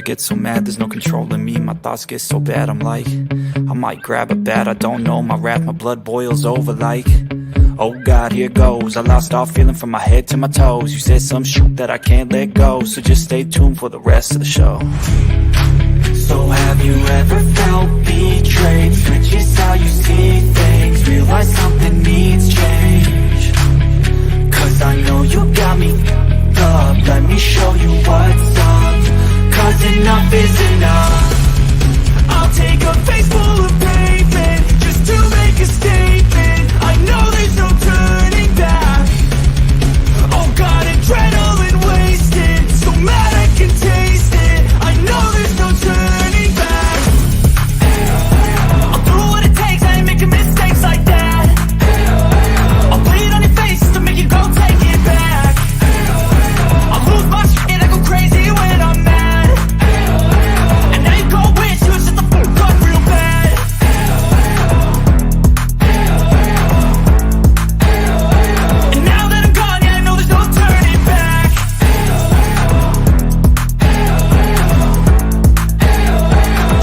get so mad, there's no controlling me. My thoughts get so bad, I'm like, I might grab a bat, I don't know. My wrath, my blood boils over like, oh God, here goes. I lost all feeling from my head to my toes. You said some shit that I can't let go, so just stay tuned for the rest of the show. So have you ever felt betrayed? Switches how you see things, realize something needs change. Cause I know you got me up, let me show you what's up. Cause enough is enough. I'll take a face full of pavement just to make a statement. I know there's no turning back. Oh God, adrenaline wasted, so mad I can taste it. I know there's no turning back. I'll do what it takes, I ain't making mistakes like that. I'll bleed on your face to make you go take it back. I'll lose my shit and I go crazy when I'm mad. And now you go wish you shut the fuck up real bad. And now that I'm gone, yeah, I know there's no turning back.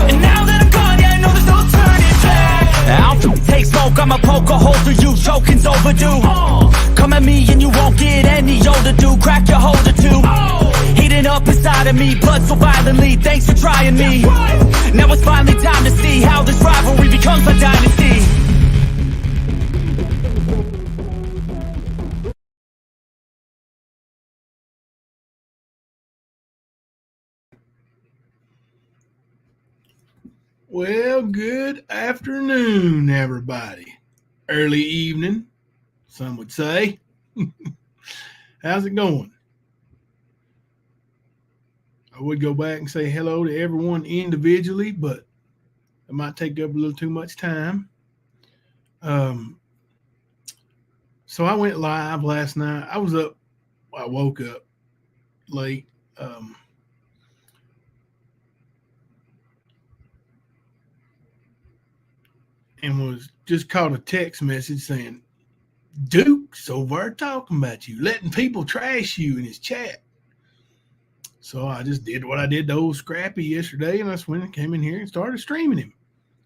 And now that I'm gone, yeah, I know there's no turning back. I'll take smoke, I'ma poke a hole through you, choking's overdue. Come at me and you won't get any older, dude. Crack your holder too. Heating up inside of me, blood so violently. Thanks for trying me. Now it's finally time to see how this rivalry becomes a dynasty. Well, good afternoon, everybody. Early evening, some would say. How's it going? I would go back and say hello to everyone individually, but it might take up a little too much time. So I went live last night. I woke up late. And was just caught a text message saying, Duke's over there talking about you, letting people trash you in his chat. So I just did what I did to old Scrappy yesterday, and that's when I came in here and started streaming him.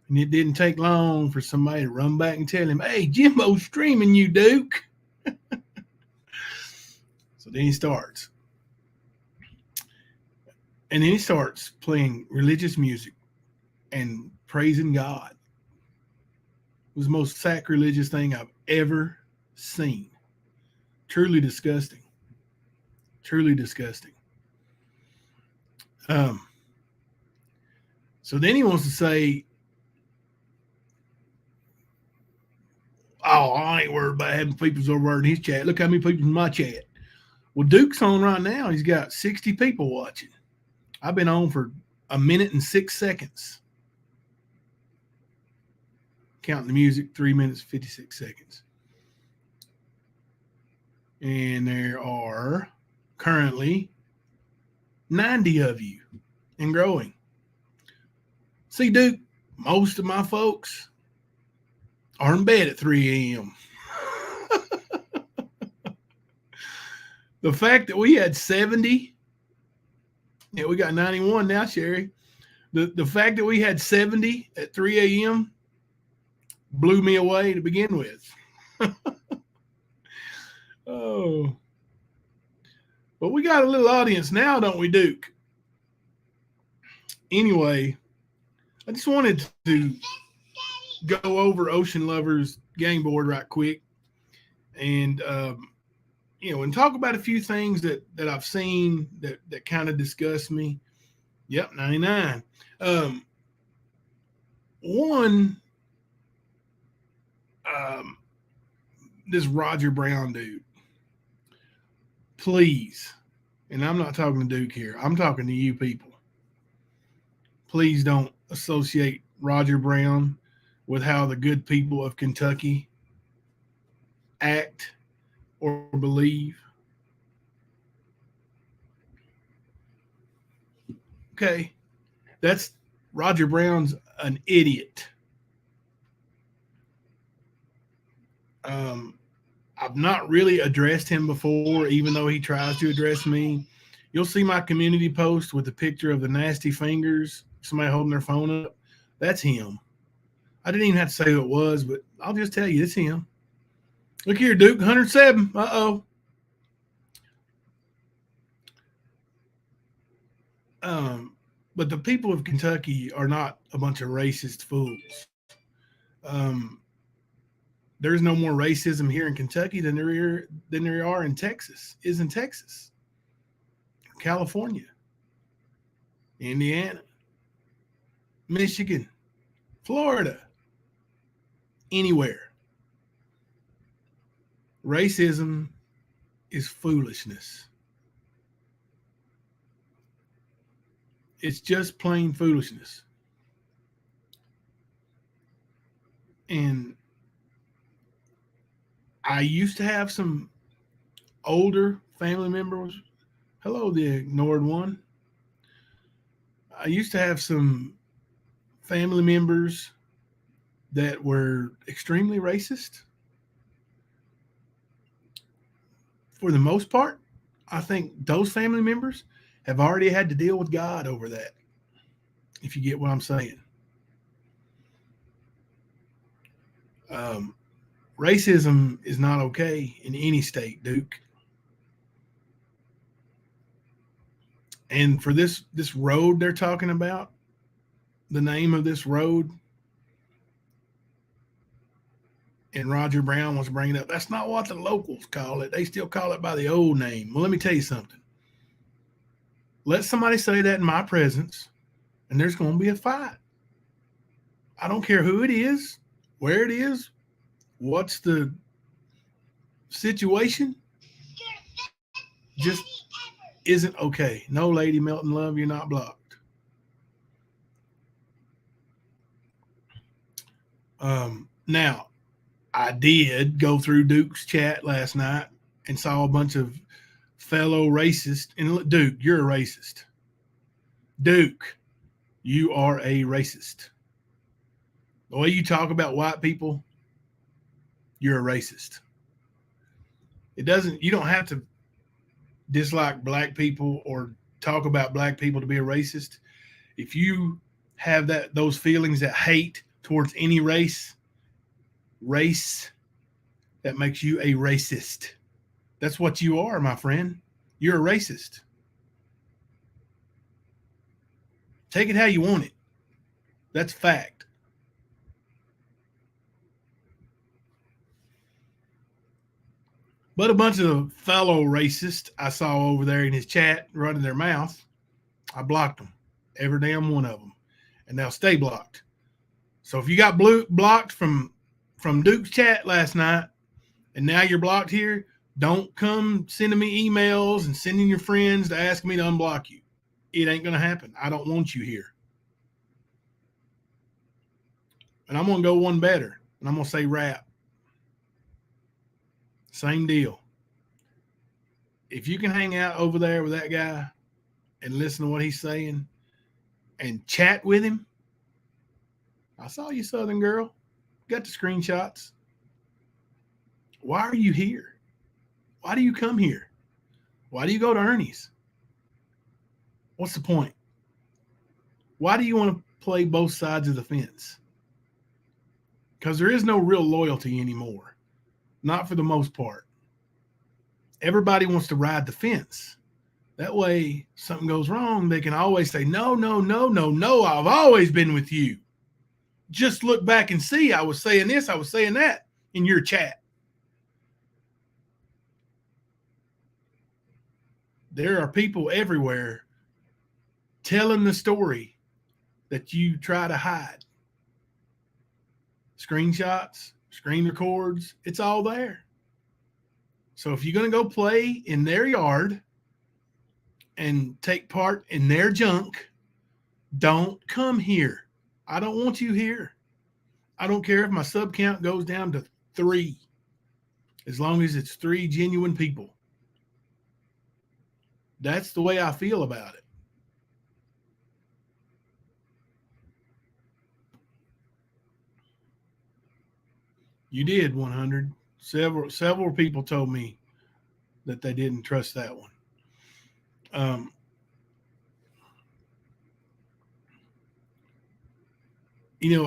And it didn't take long for somebody to run back and tell him, hey, Jimbo's streaming you, Duke. So then he starts. And then he starts playing religious music and praising God. It was the most sacrilegious thing I've ever seen. Truly disgusting. Truly disgusting. So then he wants to say, oh, I ain't worried about having people over in his chat. Look how many people in my chat. Well, Duke's on right now. He's got 60 people watching. I've been on for 1 minute and 6 seconds. Counting the music, 3 minutes, 56 seconds. And there are currently 90 of you and growing. See, Duke, most of my folks are in bed at 3 a.m. The fact that we had 70, yeah, we got 91 now, Sherry. The fact that we had 70 at 3 a.m. blew me away to begin with. Oh. But we got a little audience now, don't we, Duke? Anyway, I just wanted to go over Ocean Lover's game board right quick and, and talk about a few things that I've seen that kind of disgust me. Yep, 99. One, this Roger Brown dude. Please, and I'm not talking to Duke here, I'm talking to you people. Please don't associate Roger Brown with how the good people of Kentucky act or believe. Okay, that's Roger Brown's an idiot. I've not really addressed him before, even though he tries to address me. You'll see my community post with the picture of the nasty fingers, somebody holding their phone up. That's him. I didn't even have to say who it was, but I'll just tell you, it's him. Look here, Duke, 107. Uh-oh. But the people of Kentucky are not a bunch of racist fools. There's no more racism here in Kentucky than there are in Texas. Is in Texas, California, Indiana, Michigan, Florida, anywhere. Racism is foolishness. It's just plain foolishness. And I used to have some older family members. Hello, the ignored one. I used to have some family members that were extremely racist. For the most part, I think those family members have already had to deal with God over that, if you get what I'm saying. Racism is not okay in any state, Duke. And for this road they're talking about, the name of this road, and Roger Brown was bringing up, that's not what the locals call it. They still call it by the old name. Well, let me tell you something. Let somebody say that in my presence, and there's going to be a fight. I don't care who it is, where it is, what's the situation. Just isn't okay. No, Lady Melton Love, you're not blocked. Now, I did go through Duke's chat last night and saw a bunch of fellow racists. And look, Duke, you're a racist. Duke, you are a racist. The way you talk about white people, you're a racist. You don't have to dislike black people or talk about black people to be a racist. If you have those feelings that hate towards any race, that makes you a racist. That's what you are, my friend. You're a racist. Take it how you want it. That's fact. But a bunch of fellow racists I saw over there in his chat running their mouth, I blocked them. Every damn one of them. And they'll stay blocked. So if you got blocked from Duke's chat last night, and now you're blocked here, don't come sending me emails and sending your friends to ask me to unblock you. It ain't going to happen. I don't want you here. And I'm going to go one better, and I'm going to say rap. Same deal. If you can hang out over there with that guy and listen to what he's saying and chat with him, I saw you, Southern girl. Got the screenshots. Why are you here? Why do you come here? Why do you go to Ernie's? What's the point? Why do you want to play both sides of the fence? Because there is no real loyalty anymore. Not for the most part. Everybody wants to ride the fence. That way, something goes wrong, they can always say, no, I've always been with you. Just look back and see, I was saying this, I was saying that in your chat. There are people everywhere telling the story that you try to hide. Screenshots, screen records, it's all there. So if you're going to go play in their yard and take part in their junk, don't come here. I don't want you here. I don't care if my sub count goes down to 3, as long as it's 3 genuine people. That's the way I feel about it. You did 100. Several people told me that they didn't trust that one.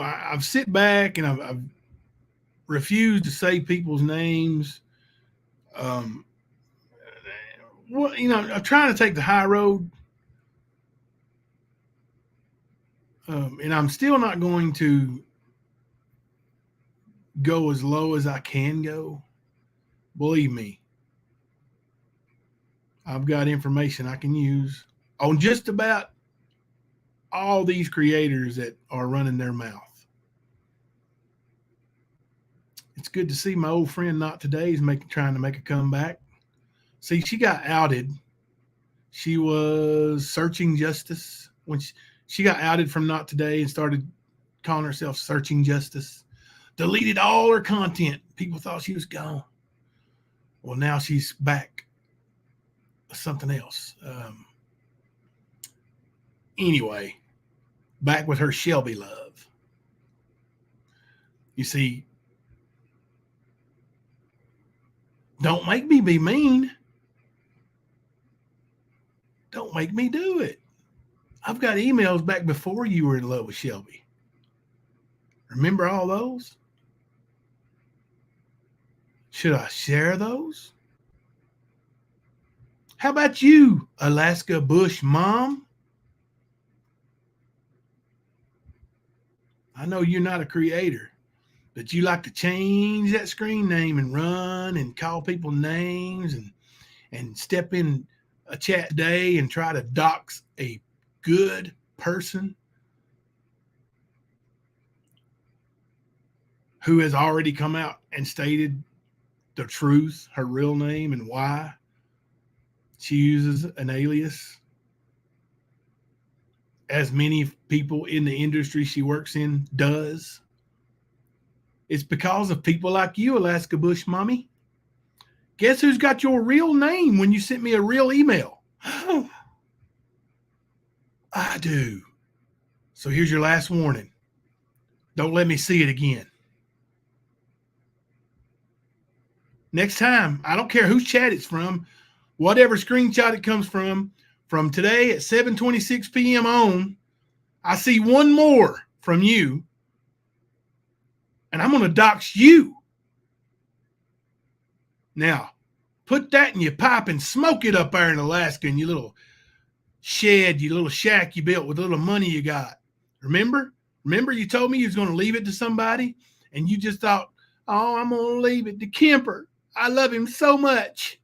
I've sit back and I've refused to say people's names. Um, I'm trying to take the high road, and I'm still not going to go as low as I can go. Believe me, I've got information I can use on just about all these creators that are running their mouth. It's good to see my old friend Not Today is trying to make a comeback. See, she got outed. She was searching justice when she got outed from Not Today and started calling herself Searching Justice. Deleted all her content. People thought she was gone. Well, now she's back. Something else. Anyway, back with her Shelby love. You see, don't make me be mean. Don't make me do it. I've got emails back before you were in love with Shelby. Remember all those? Should I share those? How about you, Alaska Bush Mom? I know you're not a creator, but you like to change that screen name and run and call people names and step in a chat day and try to dox a good person who has already come out and stated the truth, her real name, and why she uses an alias, as many people in the industry she works in does. It's because of people like you, Alaska Bush Mommy. Guess who's got your real name when you sent me a real email? I do. So here's your last warning. Don't let me see it again. Next time, I don't care whose chat it's from, whatever screenshot it comes from today at 7:26 p.m. on, I see one more from you, and I'm going to dox you. Now, put that in your pipe and smoke it up there in Alaska in your little shed, your little shack you built with the little money you got. Remember you told me you was going to leave it to somebody, and you just thought, oh, I'm going to leave it to Kemper. I love him so much.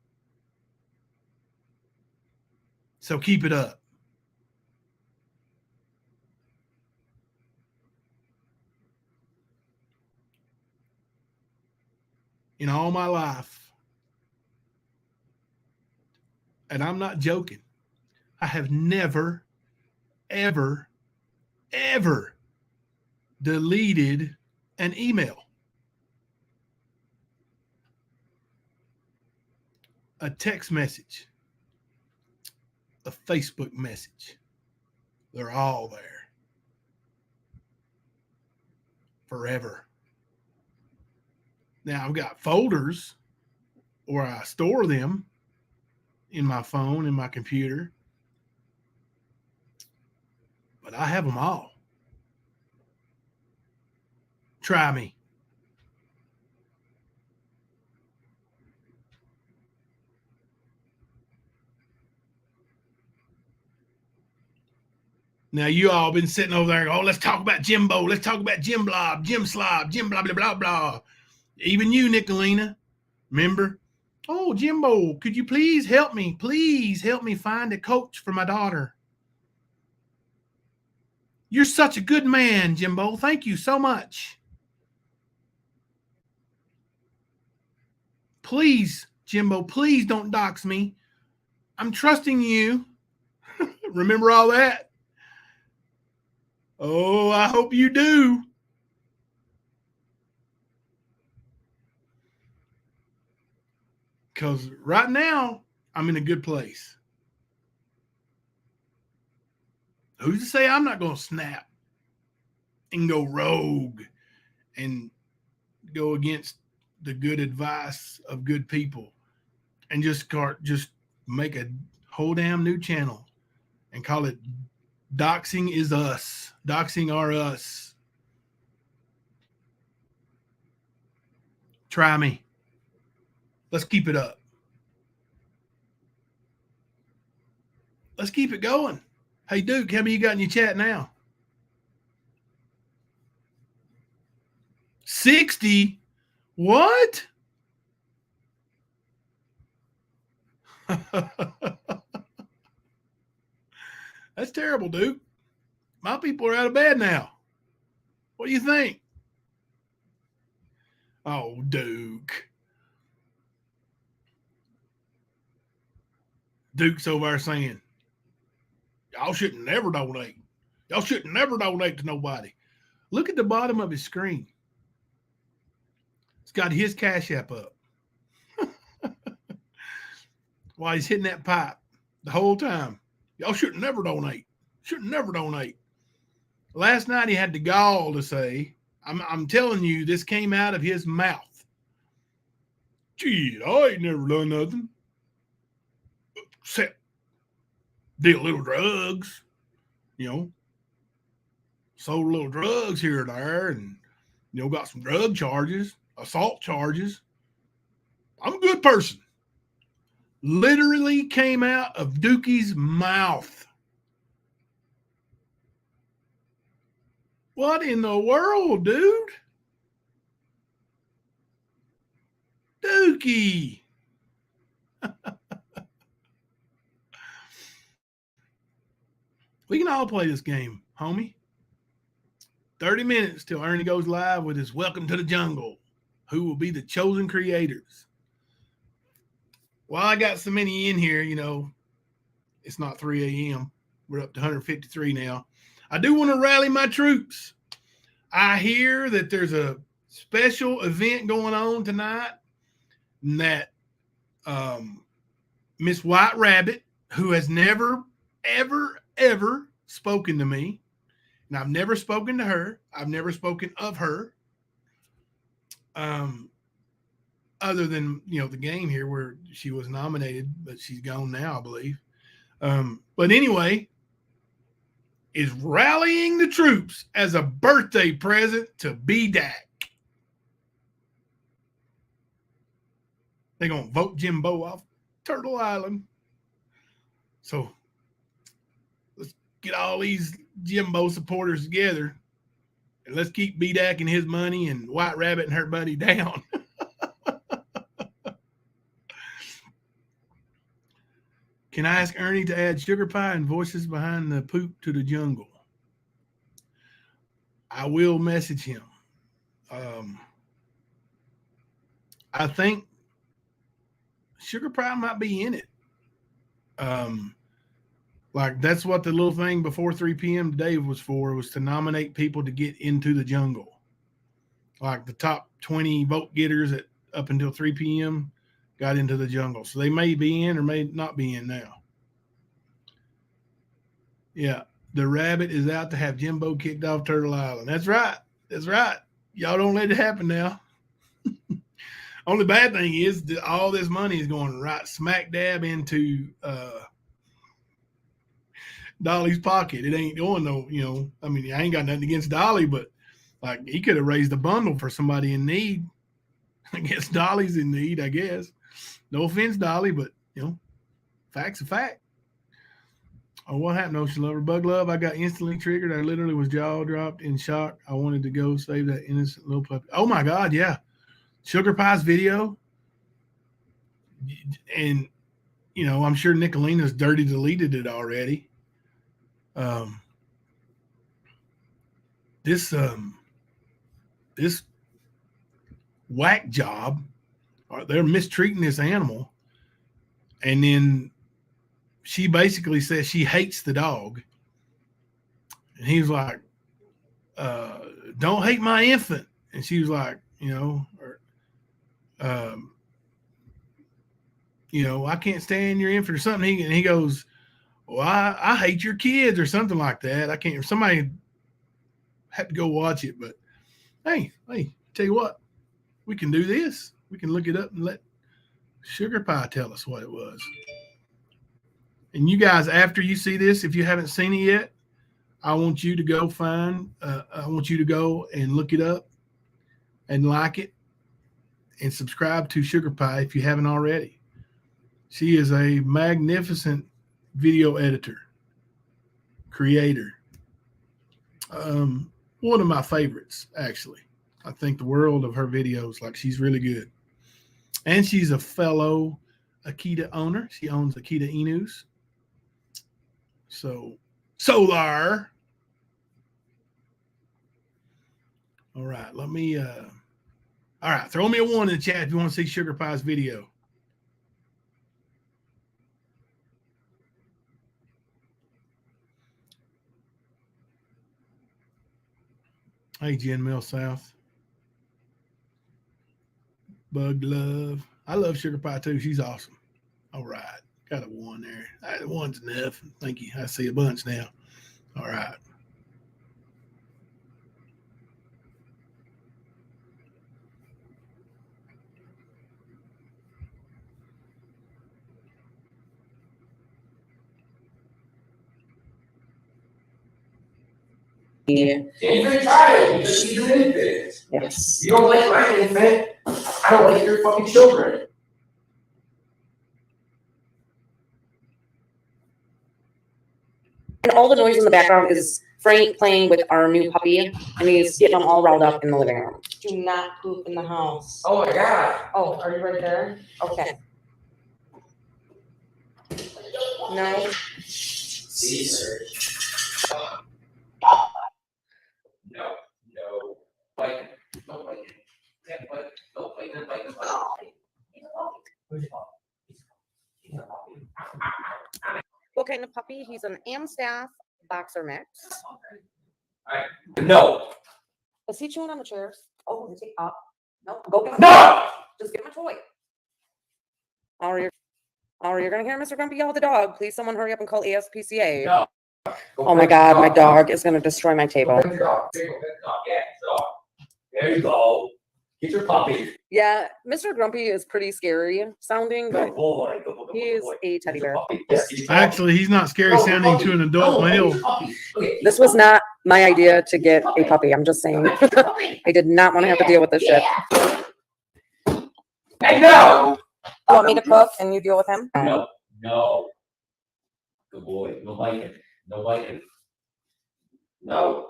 So keep it up. In all my life, and I'm not joking, I have never, ever, ever deleted an email, a text message, a Facebook message. They're all there forever. Now, I've got folders where I store them in my phone, in my computer, but I have them all. Try me. Now, you all been sitting over there, oh, let's talk about Jimbo. Let's talk about Jim Blob, Jim Slob, Jim blah, blah, blah, blah. Even you, Nicolina, remember? Oh, Jimbo, could you please help me? Please help me find a coach for my daughter. You're such a good man, Jimbo. Thank you so much. Please, Jimbo, please don't dox me. I'm trusting you. Remember all that? Oh, I hope you do. Because right now, I'm in a good place. Who's to say I'm not going to snap and go rogue and go against the good advice of good people and just make a whole damn new channel and call it Doxing is Us. Doxing are us. Try me. Let's keep it up. Let's keep it going. Hey, Duke, how many you got in your chat now? 60? What? That's terrible, Duke. My people are out of bed now. What do you think? Oh, Duke. Duke's over there saying, y'all shouldn't never donate. Y'all shouldn't never donate to nobody. Look at the bottom of his screen. It's got his Cash App up. While he's hitting that pipe the whole time. Y'all shouldn't never donate. Shouldn't never donate. Last night he had the gall to say, I'm telling you, this came out of his mouth. Gee, I ain't never done nothing. Except did a little drugs, you know. Sold a little drugs here and there and, you know, got some drug charges, assault charges. I'm a good person. Literally came out of Dookie's mouth. What in the world, dude? Dookie. We can all play this game, homie. 30 minutes till Ernie goes live with his Welcome to the Jungle. Who will be the chosen creators? Well, I got so many in here, you know, it's not 3 a.m. We're up to 153 now. I do want to rally my troops. I hear that there's a special event going on tonight and that Miss White Rabbit, who has never, ever, ever spoken to me, and I've never spoken to her. I've never spoken of her. Other than, you know, the game here where she was nominated, but she's gone now, I believe. But anyway, is rallying the troops as a birthday present to B-Dak. They're going to vote Jimbo off Turtle Island. So let's get all these Jimbo supporters together and let's keep B-Dak and his money and White Rabbit and her buddy down. Can I ask Ernie to add Sugar Pie and voices behind the poop to the jungle? I will message him. I think Sugar Pie might be in it. Like that's what the little thing before 3 p.m. today was for, was to nominate people to get into the jungle. Like the top 20 vote getters at up until 3 p.m. got into the jungle. So they may be in or may not be in now. Yeah. The rabbit is out to have Jimbo kicked off Turtle Island. That's right. That's right. Y'all don't let it happen now. Only bad thing is that all this money is going right smack dab into Dolly's pocket. It ain't going no, you know, I mean, I ain't got nothing against Dolly, but like he could have raised a bundle for somebody in need. I guess Dolly's in need, I guess. No offense, Dolly, but, you know, fact's a fact. Oh, what happened, Ocean Lover? Bug Love, I got instantly triggered. I literally was jaw dropped in shock. I wanted to go save that innocent little puppy. Oh, my God, yeah. Sugar Pie's video. And, you know, I'm sure Nicolina's dirty deleted it already. This whack job, they're mistreating this animal. And then she basically says she hates the dog. And he was like, don't hate my infant. And she was like, you know, I can't stand your infant or something. And he goes, well, I hate your kids or something like that. I can't, somebody had to go watch it, but hey, tell you what, we can do this. We can look it up and let Sugar Pie tell us what it was. And you guys, after you see this, if you haven't seen it yet, I want you to go I want you to go and look it up and like it and subscribe to Sugar Pie if you haven't already. She is a magnificent video editor, creator. One of my favorites, actually. I think the world of her videos. Like, she's really good. And she's a fellow Akita owner. She owns Akita Inus. So, Solar. All right, let me, all right, throw me a 1 in the chat if you want to see Sugar Pie's video. Hey, Jen Mill South. Bug Love. I love Sugar Pie too. She's awesome. All right. Got a 1 there. All right, 1's enough. Thank you. I see a bunch now. All right. Yeah. Infant child, because she's an infant. Yes. You don't like my infant, I don't like your fucking children. And all the noise in the background is Frank playing with our new puppy, and he's getting them all riled up in the living room. Do not poop in the house. Oh my god. Oh, are you right there? Okay. No. Caesar. No. Bite it. Don't bite it. Can't bite it. Don't bite it. Bite it. Where's your puppy? He's a puppy. What kind of puppy? He's an Amstaff boxer mix. Alright. No. Is he chewing on the chairs? Oh, is he up? No, go get him. No! Just give him a toy. You're gonna hear Mr. Grumpy yell at the dog. Please, someone hurry up and call ASPCA. No. Oh my god, my dog is gonna destroy my table. There you go. There you go. Get your puppy. Yeah, Mr. Grumpy is pretty scary sounding, but Good boy. he is a teddy bear. Yes, Actually, he's not scary sounding to an adult male. This was not my idea to get a puppy. I'm just saying. I did not want to have to deal with this shit. Hey, no! You want me to cook and you deal with him? No. Good boy. No biting. No biting. No.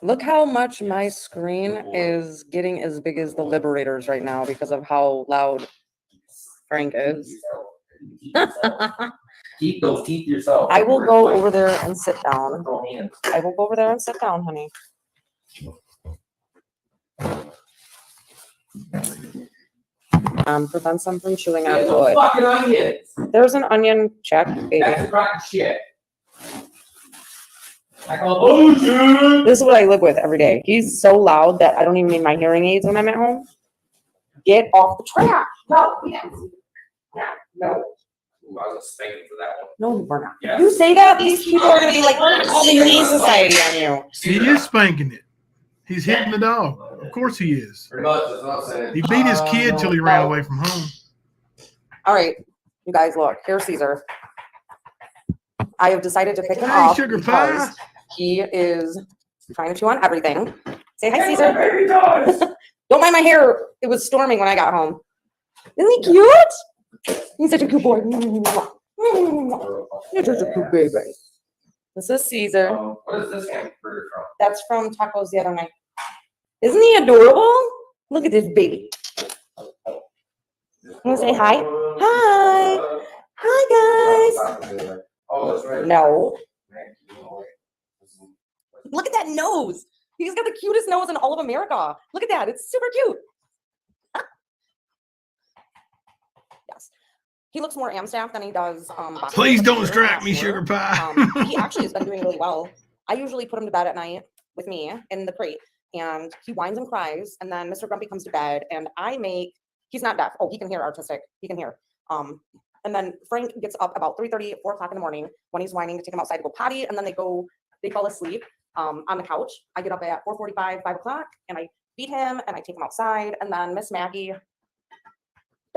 Look how much my screen is getting as big as the Liberators right now because of how loud Frank is. Keep those teeth yourself. I will go over there and sit down. I will go over there and sit down, honey. Prevents them from chewing on wood. Fucking onions. There's an onion check, baby. That's rotten shit. I call bullshit. This is what I live with every day. He's so loud that I don't even need my hearing aids when I'm at home. Get off the track. No. No. Ooh, I was thinking for that one. No, we're not. Yeah. You say that, these people are gonna be like, we're calling the Humane Society on you. He is spanking it. He's hitting the dog. Of course he is. Pretty much, that's what I'm saying. He beat his kid till he ran away from home. All right, you guys, look. Here's Caesar. I have decided to pick him Hey, up Sugar because Pie. he is trying to chew on everything. Say hi, Hey, Caesar. baby dogs. Don't mind my hair. It was storming when I got home. Isn't he cute? He's such a cute boy. You're such a cute baby. This is Caesar. What is this guy burger from? That's from tacos the other night. Isn't he adorable? Look at this baby. You want to say hi? Hi. Hi, guys. Oh, that's right. No. Look at that nose. He's got the cutest nose in all of America. Look at that. It's super cute. Yes. He looks more Amstaff than he does. Please don't distract me, Sugar Pie. He actually has been doing really well. I usually put him to bed at night with me in the crate, and he whines and cries. And then Mr. Grumpy comes to bed, and he's not deaf. Oh, he can hear artistic. He can hear. And then Frank gets up about 3:30, 4 o'clock in the morning when he's whining to take him outside to go potty, and then they fall asleep on the couch. I get up at 4:45, 5 o'clock, and I feed him, and I take him outside, and then Miss Maggie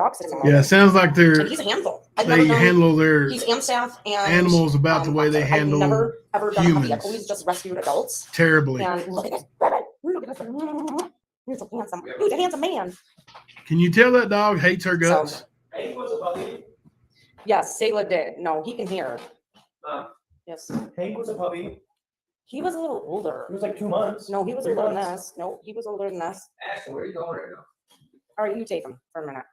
dog sits him Yeah, over. it sounds like And he's a handful. I've never they done, handle their he's and staff and animals about the way they boxer. handle I've never ever done a puppy. I've humans. always just rescued adults. Terribly. And look at this. Look at this. He's a handsome. He's a handsome man. Can you tell that dog hates her guts? Hank was a puppy. Yes, Sayla did. No, he can hear. Yes. Hank was a puppy. He was a little older. He was like 2 months. No, he was 3 older than months. this. No, he was older than this. Ashton, where are you going right now? All right, you take him for a minute.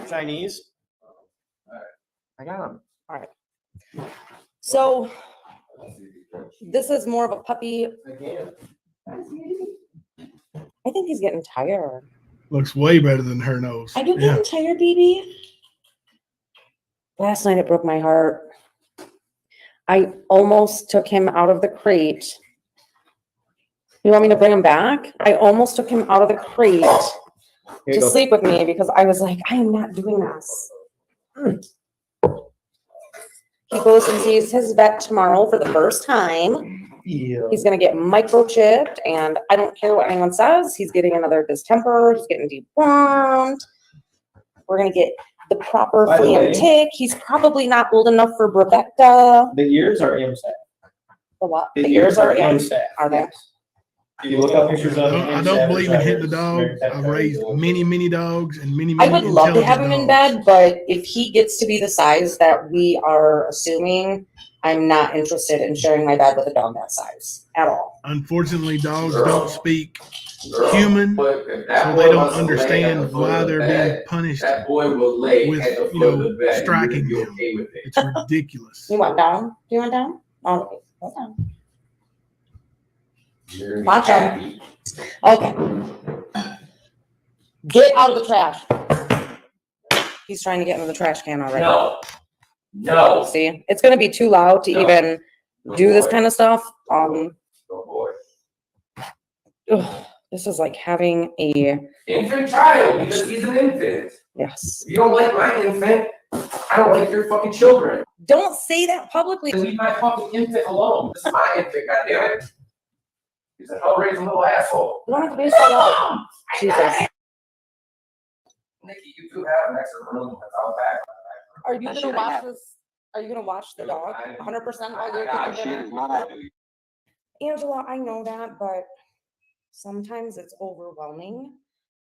Chinese. I got him. All right. So this is more of a puppy. Again. I think he's getting tired. Looks way better than her nose. Are you Yeah. getting tired, baby? Last night it broke my heart. I almost took him out of the crate. You want me to bring him back? I almost took him out of the crate Here you to go. sleep with me because I was like, I am not doing this. He goes and sees his vet tomorrow for the first time. Yeah. He's gonna get microchipped, and I don't care what anyone says. He's getting another distemper. He's getting dewormed. We're gonna get the proper By the flea and way- tick. He's probably not old enough for Rebecca. The ears are AMSAT. The what? The ears are in. AMSAT. Are they? If you look up pictures of I don't believe in hitting the dog. I've raised many dogs and many I would love to have him in intelligent bed, but if he gets to be the size that we are assuming, I'm not interested in sharing my bed with a dog that size at all. Unfortunately, dogs don't speak human, But if that so boy they don't wants to lay at the understand foot why of the they're bed, being punished. that boy will lay with, at the you foot of know, the bed. striking You're them. okay with it. It's ridiculous. You want down? Do you want down? Oh, okay. Hold on. You're Watch him. happy. Okay. Get out of the trash. He's trying to get into the trash can already. No. See, it's gonna be too loud to No. even do this boy. kind of stuff. Go boy. Ugh, this is like having a, Infant child, because he's an infant. yes. If you don't like my infant, I don't like your fucking children. Don't say that publicly. Leave my fucking infant alone. This is my infant, goddammit. He's a hell-raising little asshole. You don't have to be so loud. Jesus. Nikki, you do have an extra room without back. Are you gonna watch this? Are you gonna watch the dog 100% while you're cooking dinner? Angela, I know that, but sometimes it's overwhelming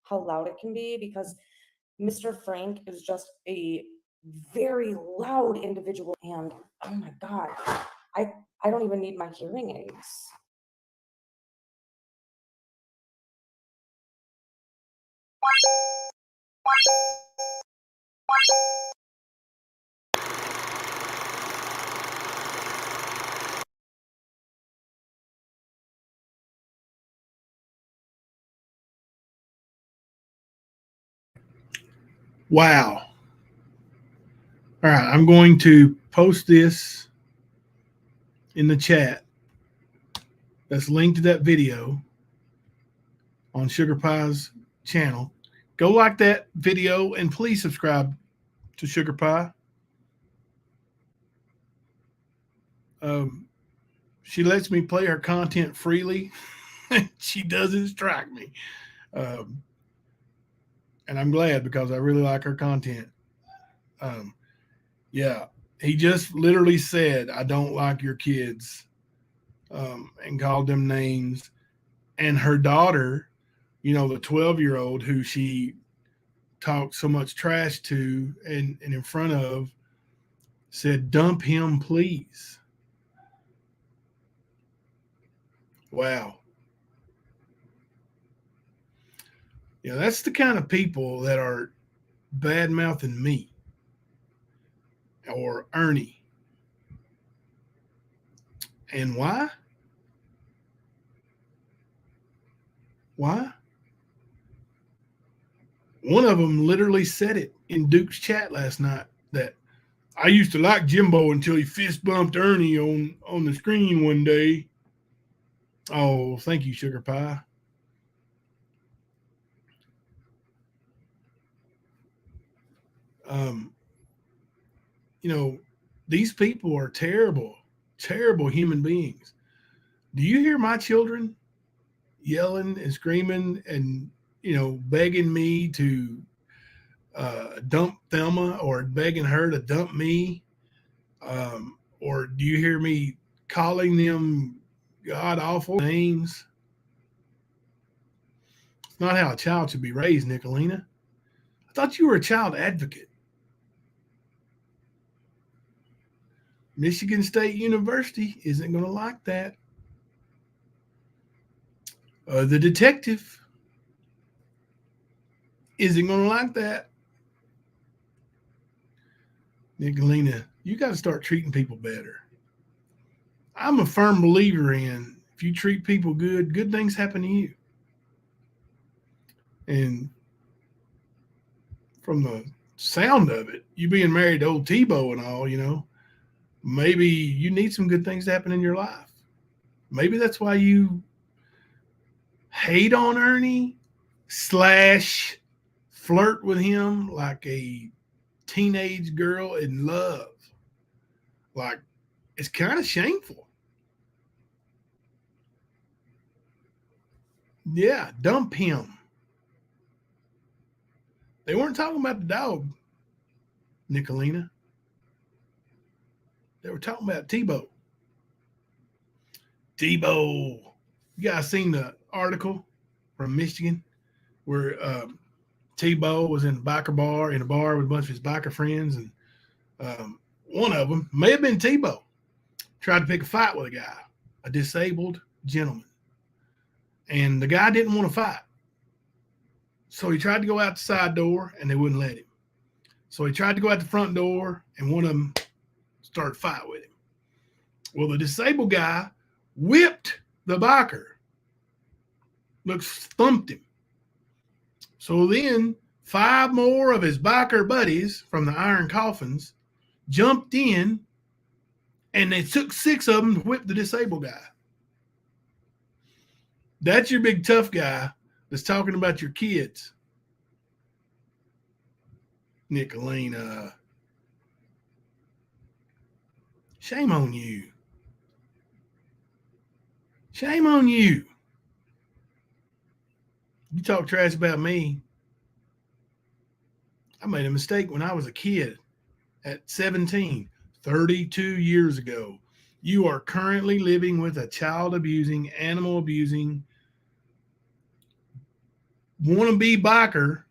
how loud it can be because Mr. Frank is just a very loud individual, and oh my God, I don't even need my hearing aids. Wow. All right, I'm going to post this in the chat. That's linked to that video on Sugar Pie's channel. Go like that video and please subscribe to Sugar Pie. She lets me play her content freely. She doesn't strike me. And I'm glad because I really like her content. Yeah, he just literally said, I don't like your kids, and called them names. And her daughter, you know, the 12-year-old who she talked so much trash to and in front of, said, dump him, please. Wow. Yeah, that's the kind of people that are bad-mouthing me or Ernie. And why? Why? One of them literally said it in Duke's chat last night that I used to like Jimbo until he fist bumped Ernie on the screen one day. Oh, thank you, Sugar Pie. You know, these people are terrible, terrible human beings. Do you hear my children yelling and screaming and, you know, begging me to dump Thelma or begging her to dump me? Or do you hear me calling them god awful names? It's not how a child should be raised, Nicolina. I thought you were a child advocate. Michigan State University isn't going to like that. The detective isn't going to like that. Nicolina, you got to start treating people better. I'm a firm believer in if you treat people good, good things happen to you. And from the sound of it, you being married to old Tebow and all, you know, maybe you need some good things to happen in your life. Maybe that's why you hate on Ernie / flirt with him like a teenage girl in love. Like, it's kind of shameful. Yeah, dump him. They weren't talking about the dog, Nicolina. They were talking about Tebow. Tebow. You guys seen the article from Michigan where Tebow was in a bar with a bunch of his biker friends, and one of them may have been Tebow. Tried to pick a fight with a guy, a disabled gentleman, and the guy didn't want to fight. So he tried to go out the side door, and they wouldn't let him. So he tried to go out the front door, and one of them started fighting with him. Well, the disabled guy whipped the biker. Thumped him. So then 5 more of his biker buddies from the Iron Coffins jumped in, and they took 6 of them to whip the disabled guy. That's your big tough guy that's talking about your kids. Nicolina. Shame on you. Shame on you. You talk trash about me. I made a mistake when I was a kid at 17, 32 years ago. You are currently living with a child abusing, animal abusing, wannabe biker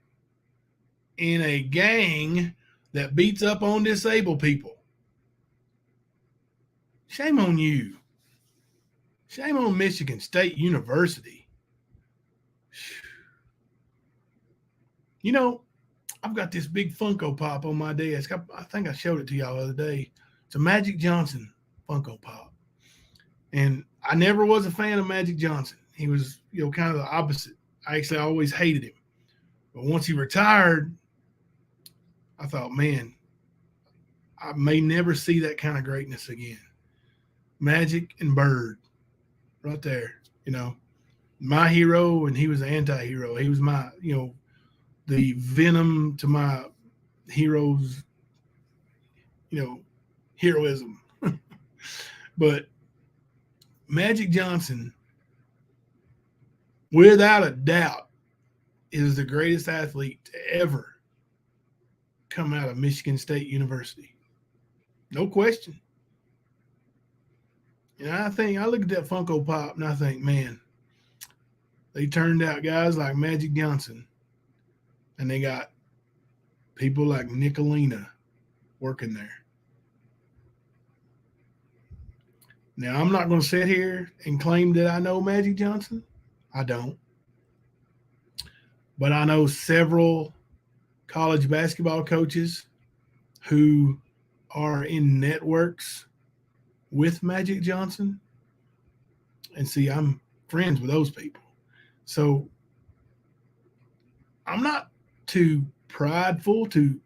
in a gang that beats up on disabled people. Shame on you. Shame on Michigan State University. You know, I've got this big Funko Pop on my desk. I think I showed it to y'all the other day. It's a Magic Johnson Funko Pop. And I never was a fan of Magic Johnson. He was, kind of the opposite. I always hated him. But once he retired, I thought, man, I may never see that kind of greatness again. Magic and Bird, right there, my hero, and he was an anti-hero. He was my, the venom to my hero's, heroism. But Magic Johnson, without a doubt, is the greatest athlete to ever come out of Michigan State University. No question. And I look at that Funko Pop and I think, man, they turned out guys like Magic Johnson, and they got people like Nicolina working there. Now, I'm not going to sit here and claim that I know Magic Johnson. I don't. But I know several college basketball coaches who are in networks with Magic Johnson. And see, I'm friends with those people. So I'm not too prideful to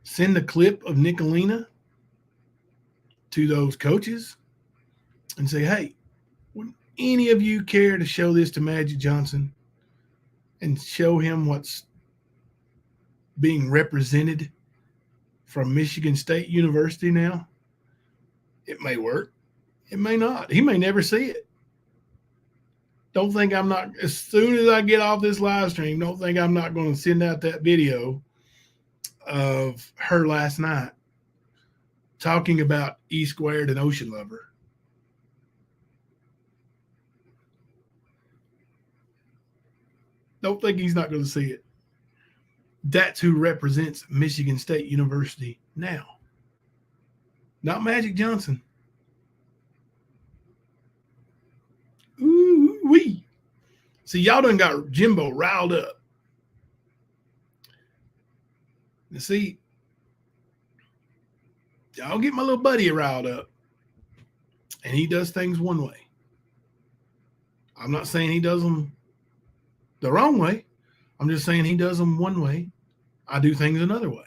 send a clip of Nicolina to those coaches and say, hey, would any of you care to show this to Magic Johnson and show him what's being represented from Michigan State University now? It may work. It may not. He may never see it. Don't think I'm not, as soon as I get off this live stream, don't think I'm not going to send out that video of her last night talking about E squared and Ocean Lover. Don't think he's not going to see it. That's who represents Michigan State University now. Not Magic Johnson. Ooh wee. See, y'all done got Jimbo riled up. And see, y'all get my little buddy riled up. And he does things one way. I'm not saying he does them the wrong way. I'm just saying he does them one way. I do things another way.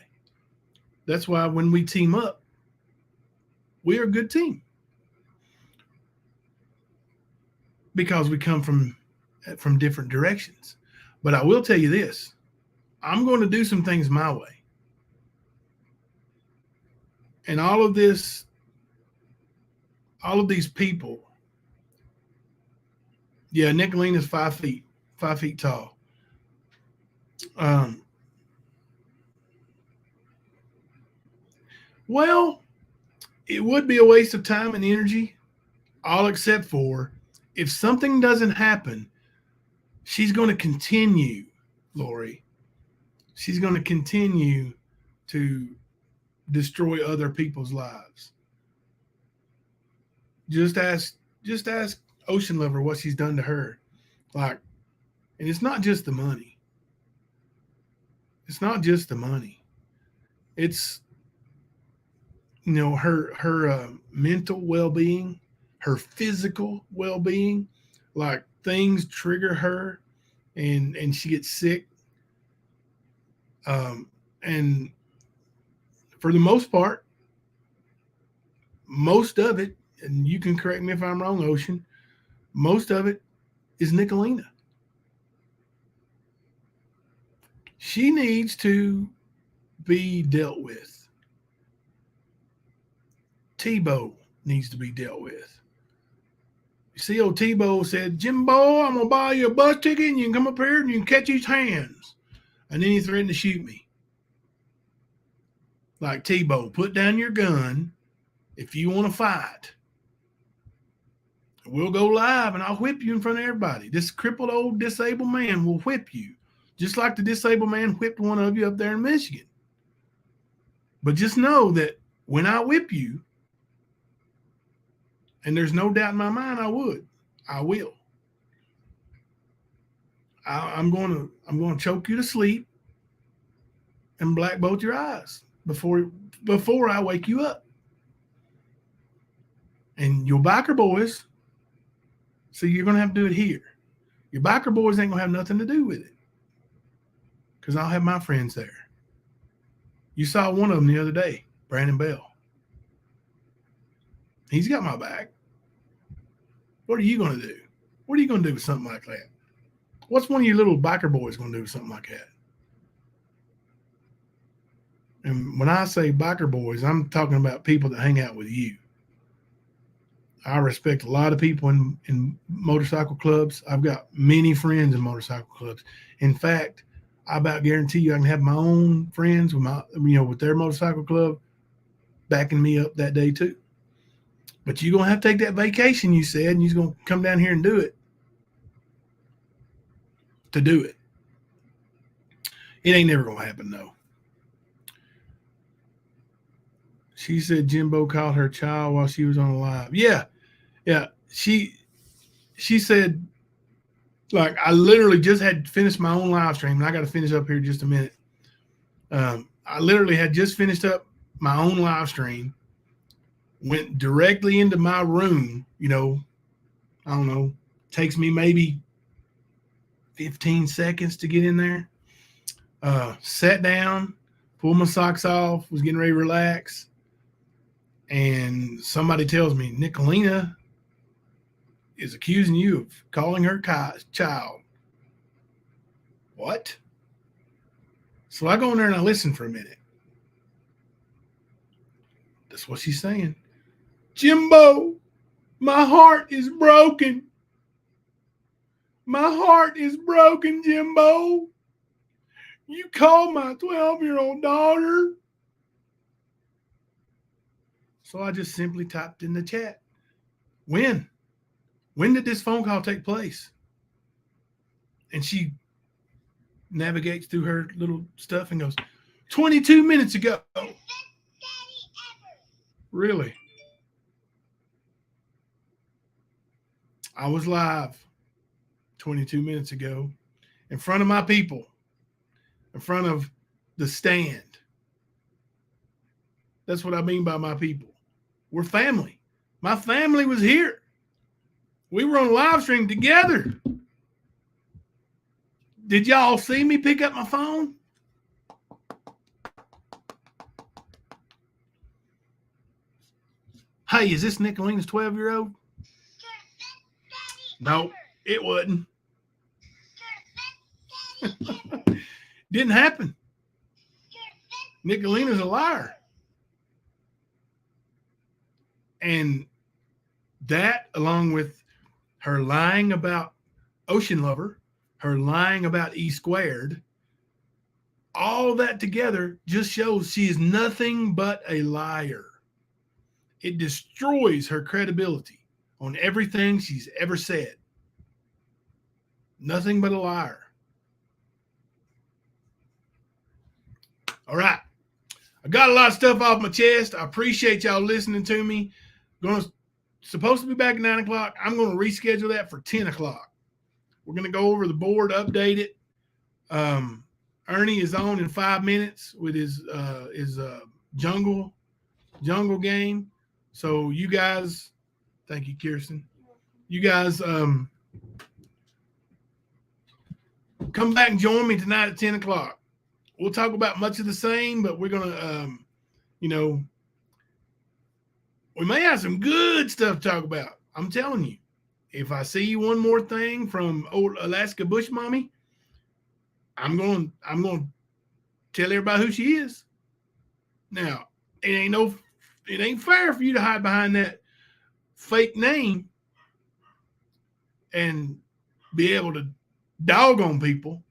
That's why when we team up, we are a good team. Because we come from different directions. But I will tell you this. I'm going to do some things my way. And all of these people. Yeah, Nicolina's 5 feet tall. Well, it would be a waste of time and energy, all except for if something doesn't happen, she's going to continue, Lori. She's going to continue to destroy other people's lives. Just ask Ocean Lover what she's done to her. Like, and it's not just the money. It's not just the money. It's, you know, her mental well-being, her physical well-being. Like, things trigger her, and she gets sick. And for the most part, most of it, and you can correct me if I'm wrong, Ocean, most of it is Nicolina. She needs to be dealt with. Tebow needs to be dealt with. You see, old Tebow said, Jimbo, I'm going to buy you a bus ticket and you can come up here and you can catch his hands. And then he threatened to shoot me. Like, Tebow, put down your gun if you want to fight. We'll go live and I'll whip you in front of everybody. This crippled old disabled man will whip you, just like the disabled man whipped one of you up there in Michigan. But just know that when I whip you, and there's no doubt in my mind I will. I'm going to choke you to sleep and black both your eyes before I wake you up. And your biker boys, so you're going to have to do it here. Your biker boys ain't going to have nothing to do with it, because I'll have my friends there. You saw one of them the other day, Brandon Bell. He's got my back. What are you going to do? What are you going to do with something like that? What's one of your little biker boys going to do with something like that? And when I say biker boys, I'm talking about people that hang out with you. I respect a lot of people in motorcycle clubs. I've got many friends in motorcycle clubs. In fact, I about guarantee you I can have my own friends with their motorcycle club backing me up that day too. But you're going to have to take that vacation, you said, and you're going to come down here and do it. To do it. It ain't never going to happen, though. She said Jimbo called her child while she was on the live. Yeah. She said, like, I literally just had finished my own live stream, and I got to finish up here in just a minute. I literally had just finished up my own live stream, went directly into my room, I don't know, takes me maybe 15 seconds to get in there. Sat down, pulled my socks off, was getting ready to relax. And somebody tells me, Nicolina is accusing you of calling her child. What? So I go in there and I listen for a minute. That's what she's saying. Jimbo, my heart is broken. My heart is broken, Jimbo. You called my 12-year-old daughter. So I just simply typed in the chat. When did this phone call take place? And she navigates through her little stuff and goes, 22 minutes ago. Really? I was live 22 minutes ago in front of my people, in front of the stand. That's what I mean by my people. We're family. My family was here. We were on live stream together. Did y'all see me pick up my phone? Hey, is this Nicolina's 12-year-old? No, it wasn't. Didn't happen. Nicolina's a liar. And that, along with her lying about Ocean Lover, her lying about E squared, all that together just shows she is nothing but a liar. It destroys her credibility on everything she's ever said. Nothing but a liar. All right. I got a lot of stuff off my chest. I appreciate y'all listening to me. Supposed to be back at 9 o'clock. I'm going to reschedule that for 10 o'clock. We're going to go over the board, update it. Ernie is on in 5 minutes with his jungle game. So you guys, thank you, Kirsten. You guys come back and join me tonight at 10 o'clock. We'll talk about much of the same, but we're going to, we may have some good stuff to talk about. I'm telling you, if I see one more thing from old Alaska Bush Mommy, I'm going to tell everybody who she is. Now, it ain't fair for you to hide behind that fake name and be able to dog on people.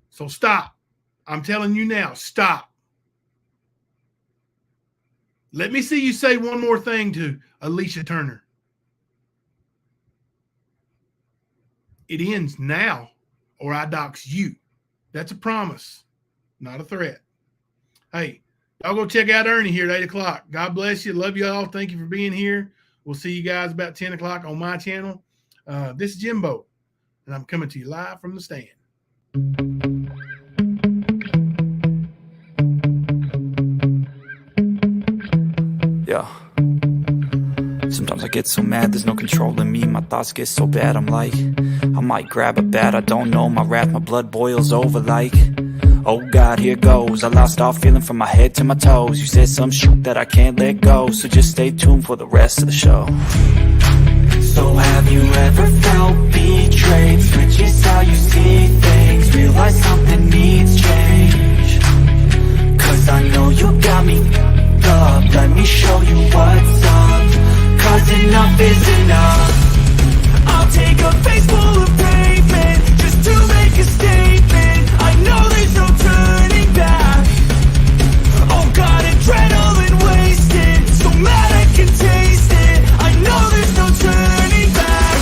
So stop. I'm telling you now, stop. Let me see you say one more thing to Alicia Turner. It ends now, or I dox you. That's a promise, not a threat. Hey, y'all go check out Ernie here at 8 o'clock. God bless you. Love you all. Thank you for being here. We'll see you guys about 10 o'clock on my channel. This is Jimbo, and I'm coming to you live from the stand. Yeah. Sometimes I get so mad, there's no controlling me. My thoughts get so bad, I'm like, I might grab a bat, I don't know. My wrath, my blood boils over like, oh God, here goes. I lost all feeling from my head to my toes. You said some shit that I can't let go, so just stay tuned for the rest of the show. So have you ever felt betrayed? Switches how you see things, realize something needs change. Cause I know you got me up, let me show you what's up. Cause enough is enough. I'll take a face full of pavement just to make a statement. I know there's no turning back. Oh God, adrenaline wasted, so mad I can taste it. I know there's no turning back.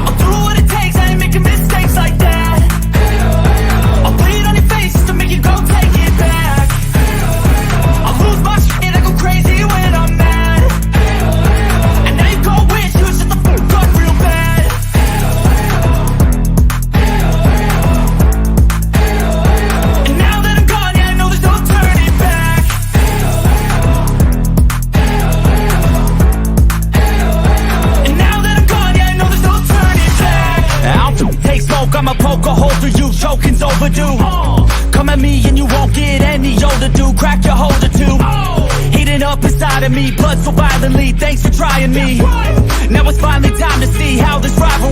I'll do what it takes, I ain't making mistakes like that. I'll bleed on your face just to make you go take it back. I'll lose my shit, I go crazy when I'm mad. And now you go wish you shut the fuck up real bad. And now that I'm gone, yeah, I know there's no turning back. And now that I'm gone, yeah, I know there's no turning back. I'll take smoke, I'ma poke a hole through you, choking's overdue. Come at me and you won't get any older, dude. Crack your holder too. Heating up inside of me, blood so violently. Thanks for trying me. Now it's finally time to see how this rivalry